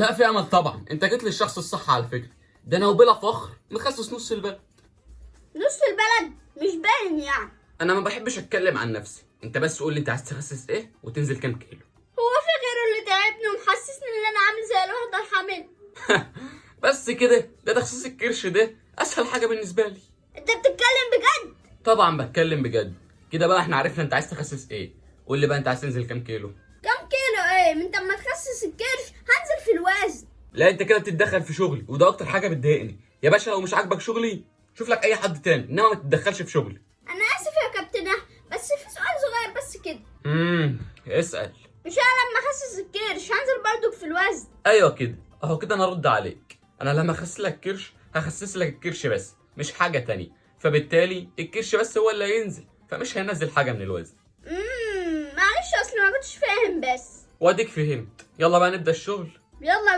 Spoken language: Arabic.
لا في امل طبعا، انت جيت للشخص الصح على فكره. ده انا وبلا فخر مخسس نص البلد. نص البلد مش باين يعني. انا ما بحبش اتكلم عن نفسي، انت بس قول لي انت عايز تخسس ايه وتنزل كام كيلو. هو في غيره اللي تعبني ومحسسني ان انا عامل زي الوحده الحامل؟ بس كده؟ ده تخسيس الكرش ده اسهل حاجه بالنسبه لي. انت بتتكلم بجد؟ طبعا بتكلم بجد. كده بقى احنا عرفنا انت عايز تخسس ايه. قول لي بقى انت عايز تنزل كام كيلو. كام كيلو ايه؟ من لما تخسس الكرش هنزل في الوزن. لا انت كده بتتدخل في شغلي وده اكتر حاجه بتضايقني يا باشا. لو مش عاجبك شغلي شوف لك اي حد تاني، انما ما تتدخلش في شغلي. انا اسف يا كابتن بس في سؤال صغير بس كده. اسال. مش انا لما اخسس الكرش هنزل برضو في الوزن؟ ايوه كده، اهو كده انا ارد عليك. انا لما اخسس لك كرش هخسس لك الكرش بس مش حاجه تانية، فبالتالي الكرش بس هو اللي هينزل، فمش هينزل حاجه من الوزن. معلش اصل ما كنتش فاهم بس. واديك فهمت. يلا بقى نبدا الشغل. يلا.